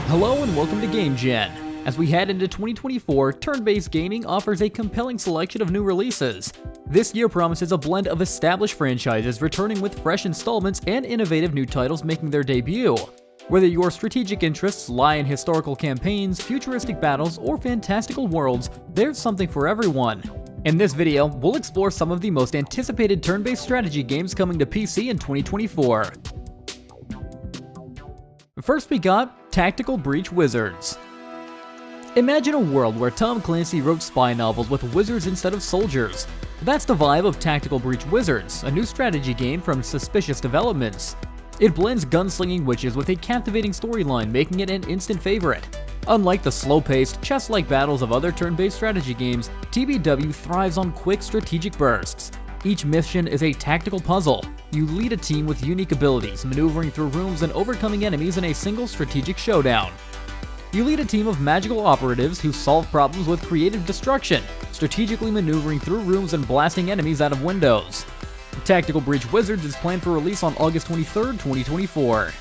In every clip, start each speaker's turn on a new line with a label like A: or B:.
A: Hello and welcome to Gamegen. As we head into 2024, turn-based gaming offers a compelling selection of new releases. This year promises a blend of established franchises returning with fresh installments and innovative new titles making their debut. Whether your strategic interests lie in historical campaigns, futuristic battles, or fantastical worlds, there's something for everyone. In this video, we'll explore some of the most anticipated turn-based strategy games coming to PC in 2024. First we got Tactical Breach Wizards. Imagine a world where Tom Clancy wrote spy novels with wizards instead of soldiers. That's the vibe of Tactical Breach Wizards, a new strategy game from Suspicious Developments. It blends gunslinging witches with a captivating storyline, making it an instant favorite. Unlike the slow-paced, chess-like battles of other turn-based strategy games, TBW thrives on quick strategic bursts. Each mission is a tactical puzzle. You lead a team with unique abilities, maneuvering through rooms and overcoming enemies in a single strategic showdown. You lead a team of magical operatives who solve problems with creative destruction, strategically maneuvering through rooms and blasting enemies out of windows. Tactical Breach Wizards is planned for release on August 23, 2024.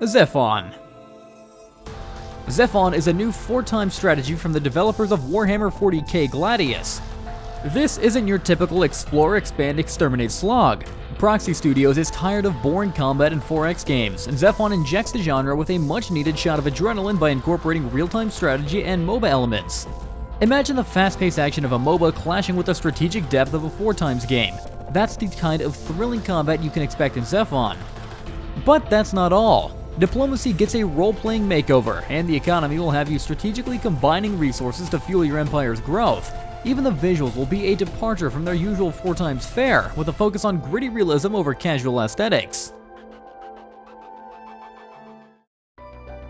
A: Zephon. Zephon is a new 4-time strategy from the developers of Warhammer 40k Gladius. This isn't your typical explore, expand, exterminate slog. Proxy Studios is tired of boring combat in 4X games, and Zephon injects the genre with a much-needed shot of adrenaline by incorporating real-time strategy and MOBA elements. Imagine the fast-paced action of a MOBA clashing with the strategic depth of a 4x game. That's the kind of thrilling combat you can expect in Zephon. But that's not all. Diplomacy gets a role-playing makeover, and the economy will have you strategically combining resources to fuel your empire's growth. Even the visuals will be a departure from their usual 4x fare, with a focus on gritty realism over casual aesthetics.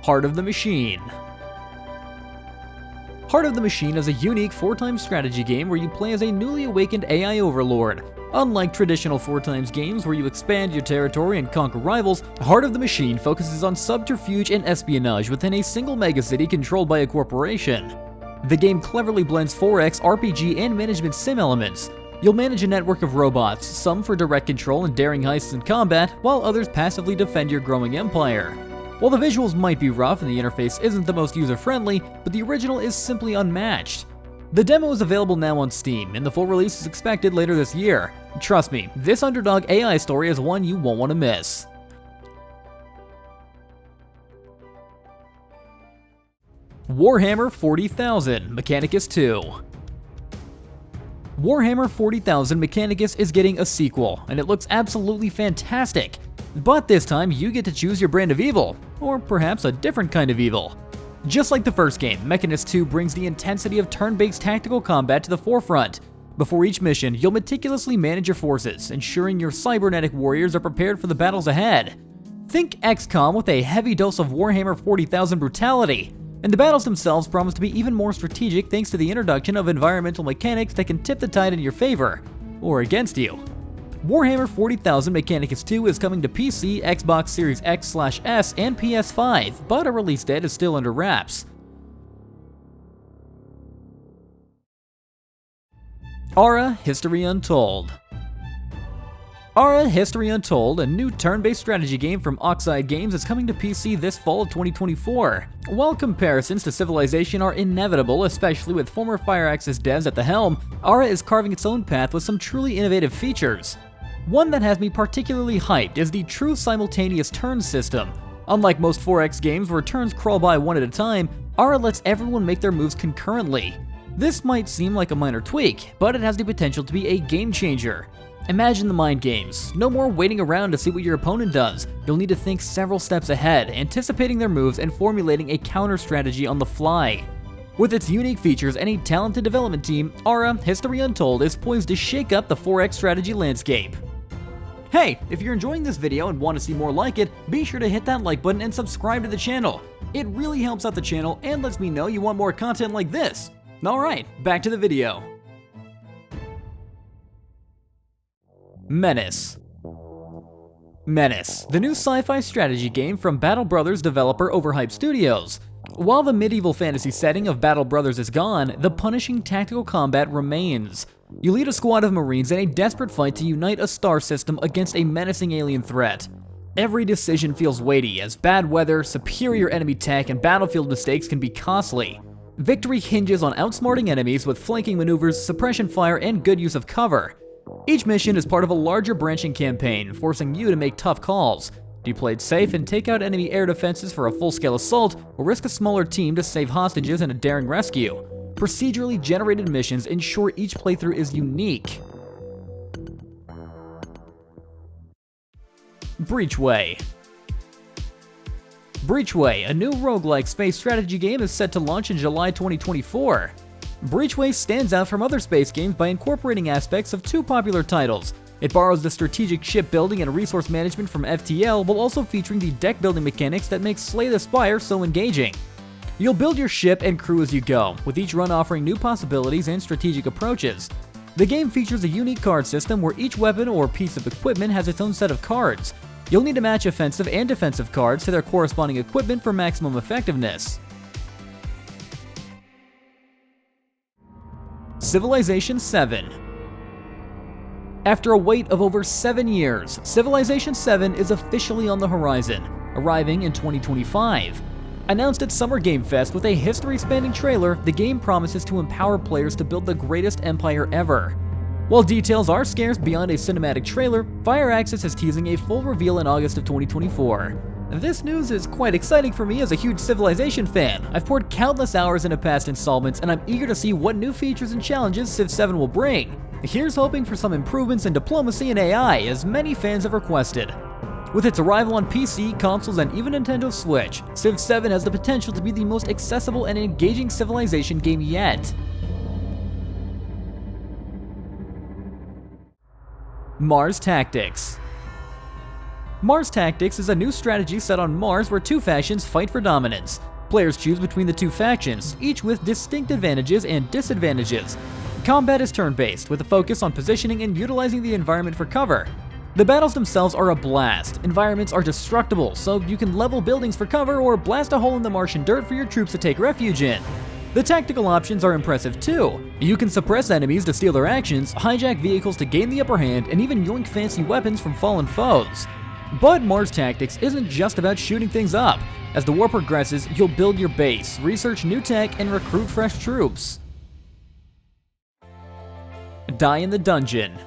A: Heart of the Machine. Heart of the Machine is a unique 4x strategy game where you play as a newly awakened AI overlord. Unlike traditional 4x games where you expand your territory and conquer rivals, Heart of the Machine focuses on subterfuge and espionage within a single megacity controlled by a corporation. The game cleverly blends 4X, RPG, and management sim elements. You'll manage a network of robots, some for direct control and daring heists in combat, while others passively defend your growing empire. While the visuals might be rough and the interface isn't the most user-friendly, but the original is simply unmatched. The demo is available now on Steam, and the full release is expected later this year. Trust me, this underdog AI story is one you won't want to miss. Warhammer 40,000 Mechanicus 2. Warhammer 40,000 Mechanicus is getting a sequel, and it looks absolutely fantastic. But this time, you get to choose your brand of evil, or perhaps a different kind of evil. Just like the first game, Mechanicus 2 brings the intensity of turn-based tactical combat to the forefront. Before each mission, you'll meticulously manage your forces, ensuring your cybernetic warriors are prepared for the battles ahead. Think XCOM with a heavy dose of Warhammer 40,000 brutality. And the battles themselves promise to be even more strategic thanks to the introduction of environmental mechanics that can tip the tide in your favor, or against you. Warhammer 40,000 Mechanicus 2 is coming to PC, Xbox Series X/S, and PS5, but a release date is still under wraps. Aura History Untold. Aura History Untold, a new turn-based strategy game from Oxide Games, is coming to PC this fall of 2024. While comparisons to Civilization are inevitable, especially with former Firaxis devs at the helm, Aura is carving its own path with some truly innovative features. One that has me particularly hyped is the true simultaneous turn system. Unlike most 4X games where turns crawl by one at a time, Aura lets everyone make their moves concurrently. This might seem like a minor tweak, but it has the potential to be a game changer. Imagine the mind games. No more waiting around to see what your opponent does. You'll need to think several steps ahead, anticipating their moves and formulating a counter strategy on the fly. With its unique features and a talented development team, Aura History Untold is poised to shake up the 4X strategy landscape. Hey, if you're enjoying this video and want to see more like it, be sure to hit that like button and subscribe to the channel. It really helps out the channel and lets me know you want more content like this. Alright, back to the video. Menace. Menace, the new sci-fi strategy game from Battle Brothers developer Overhyped Studios. While the medieval fantasy setting of Battle Brothers is gone, the punishing tactical combat remains. You lead a squad of Marines in a desperate fight to unite a star system against a menacing alien threat. Every decision feels weighty, as bad weather, superior enemy tech, and battlefield mistakes can be costly. Victory hinges on outsmarting enemies with flanking maneuvers, suppression fire, and good use of cover. Each mission is part of a larger branching campaign, forcing you to make tough calls. Do you play it safe and take out enemy air defenses for a full-scale assault, or risk a smaller team to save hostages in a daring rescue? Procedurally generated missions ensure each playthrough is unique. Breachway. Breachway, a new roguelike space strategy game, is set to launch in July 2024. Breachway stands out from other space games by incorporating aspects of two popular titles. It borrows the strategic shipbuilding and resource management from FTL, while also featuring the deck-building mechanics that make Slay the Spire so engaging. You'll build your ship and crew as you go, with each run offering new possibilities and strategic approaches. The game features a unique card system where each weapon or piece of equipment has its own set of cards. You'll need to match offensive and defensive cards to their corresponding equipment for maximum effectiveness. Civilization 7. After a wait of over 7 years, Civilization 7 is officially on the horizon, arriving in 2025. Announced at Summer Game Fest with a history-spanning trailer, the game promises to empower players to build the greatest empire ever. While details are scarce beyond a cinematic trailer, Fireaxis is teasing a full reveal in August of 2024. This news is quite exciting for me as a huge Civilization fan. I've poured countless hours into past installments, and I'm eager to see what new features and challenges Civ 7 will bring. Here's hoping for some improvements in diplomacy and AI, as many fans have requested. With its arrival on PC, consoles, and even Nintendo Switch, Civ 7 has the potential to be the most accessible and engaging Civilization game yet. Mars Tactics. Mars Tactics is a new strategy set on Mars where two factions fight for dominance. Players choose between the two factions, each with distinct advantages and disadvantages. Combat is turn-based, with a focus on positioning and utilizing the environment for cover. The battles themselves are a blast. Environments are destructible, so you can level buildings for cover or blast a hole in the Martian dirt for your troops to take refuge in. The tactical options are impressive too. You can suppress enemies to steal their actions, hijack vehicles to gain the upper hand, and even yoink fancy weapons from fallen foes. But Mars Tactics isn't just about shooting things up. As the war progresses, you'll build your base, research new tech, and recruit fresh troops. Die in the Dungeon.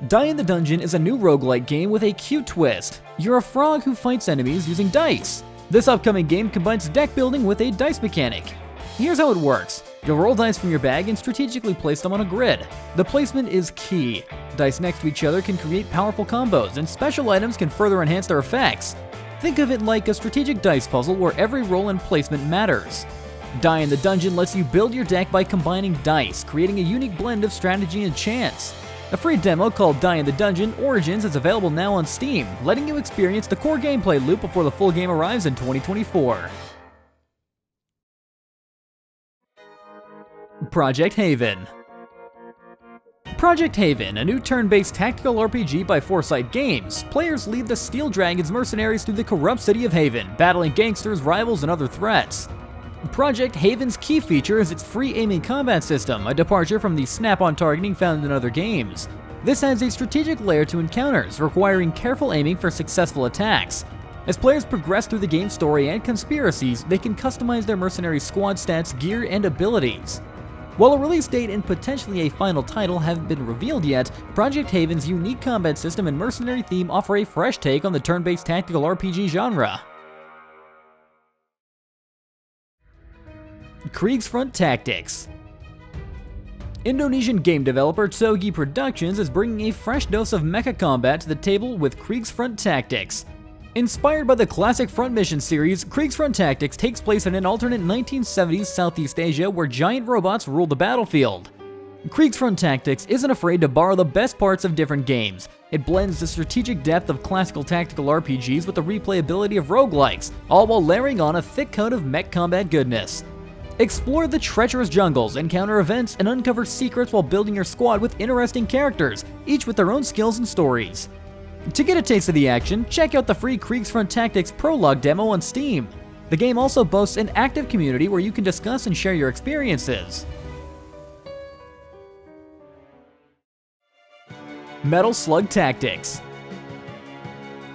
A: Die in the Dungeon is a new roguelike game with a cute twist. You're a frog who fights enemies using dice. This upcoming game combines deck building with a dice mechanic. Here's how it works. You'll roll dice from your bag and strategically place them on a grid. The placement is key. Dice next to each other can create powerful combos, and special items can further enhance their effects. Think of it like a strategic dice puzzle where every roll and placement matters. Die in the Dungeon lets you build your deck by combining dice, creating a unique blend of strategy and chance. A free demo called Die in the Dungeon Origins is available now on Steam, letting you experience the core gameplay loop before the full game arrives in 2024. Project Haven. Project Haven, a new turn-based tactical RPG by Foresight Games. Players lead the Steel Dragons mercenaries through the corrupt city of Haven, battling gangsters, rivals, and other threats. Project Haven's key feature is its free aiming combat system, a departure from the snap-on targeting found in other games. This adds a strategic layer to encounters, requiring careful aiming for successful attacks. As players progress through the game's story and conspiracies, they can customize their mercenary squad stats, gear, and abilities. While a release date and potentially a final title haven't been revealed yet, Project Haven's unique combat system and mercenary theme offer a fresh take on the turn-based tactical RPG genre. Kriegsfront Tactics. Indonesian game developer Togi Productions is bringing a fresh dose of mecha combat to the table with Kriegsfront Tactics. Inspired by the classic Front Mission series, Kriegsfront Tactics takes place in an alternate 1970s Southeast Asia where giant robots rule the battlefield. Kriegsfront Tactics isn't afraid to borrow the best parts of different games. It blends the strategic depth of classical tactical RPGs with the replayability of roguelikes, all while layering on a thick coat of mech combat goodness. Explore the treacherous jungles, encounter events, and uncover secrets while building your squad with interesting characters, each with their own skills and stories. To get a taste of the action, check out the free Kriegsfront Tactics Prologue demo on Steam. The game also boasts an active community where you can discuss and share your experiences. Metal Slug Tactics.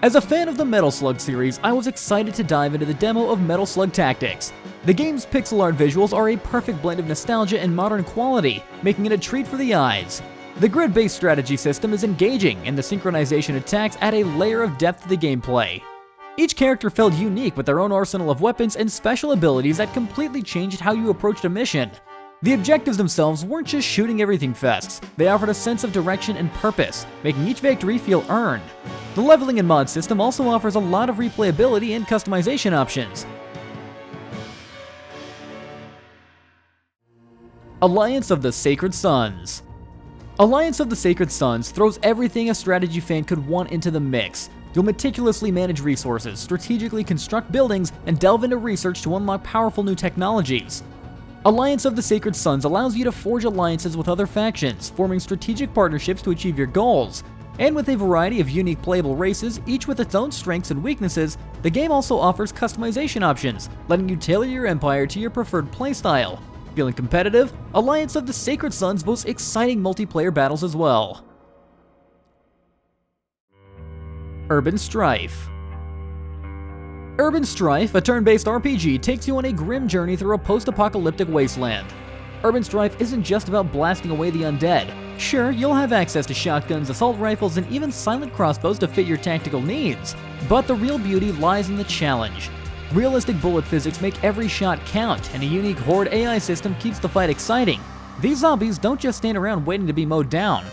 A: As a fan of the Metal Slug series, I was excited to dive into the demo of Metal Slug Tactics. The game's pixel art visuals are a perfect blend of nostalgia and modern quality, making it a treat for the eyes. The grid-based strategy system is engaging, and the synchronization attacks add a layer of depth to the gameplay. Each character felt unique with their own arsenal of weapons and special abilities that completely changed how you approached a mission. The objectives themselves weren't just shooting everything fests, they offered a sense of direction and purpose, making each victory feel earned. The leveling and mod system also offers a lot of replayability and customization options. Alliance of the Sacred Sons. Alliance of the Sacred Sons throws everything a strategy fan could want into the mix. You'll meticulously manage resources, strategically construct buildings, and delve into research to unlock powerful new technologies. Alliance of the Sacred Sons allows you to forge alliances with other factions, forming strategic partnerships to achieve your goals. And with a variety of unique playable races, each with its own strengths and weaknesses, the game also offers customization options, letting you tailor your empire to your preferred playstyle. Feeling competitive? Alliance of the Sacred Sons boasts exciting multiplayer battles as well. Urban Strife. Urban Strife, a turn-based RPG, takes you on a grim journey through a post-apocalyptic wasteland. Urban Strife isn't just about blasting away the undead. Sure, you'll have access to shotguns, assault rifles, and even silent crossbows to fit your tactical needs, but the real beauty lies in the challenge. Realistic bullet physics make every shot count, and a unique horde AI system keeps the fight exciting. These zombies don't just stand around waiting to be mowed down.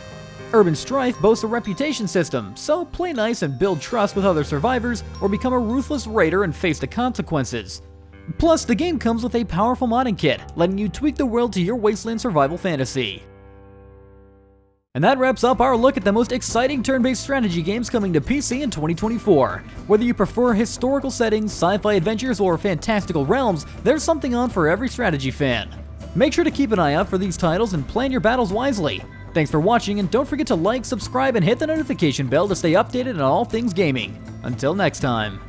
A: Urban Strife boasts a reputation system, so play nice and build trust with other survivors, or become a ruthless raider and face the consequences. Plus, the game comes with a powerful modding kit, letting you tweak the world to your wasteland survival fantasy. And that wraps up our look at the most exciting turn-based strategy games coming to PC in 2024. Whether you prefer historical settings, sci-fi adventures, or fantastical realms, there's something on for every strategy fan. Make sure to keep an eye out for these titles and plan your battles wisely. Thanks for watching, and don't forget to like, subscribe, and hit the notification bell to stay updated on all things gaming. Until next time.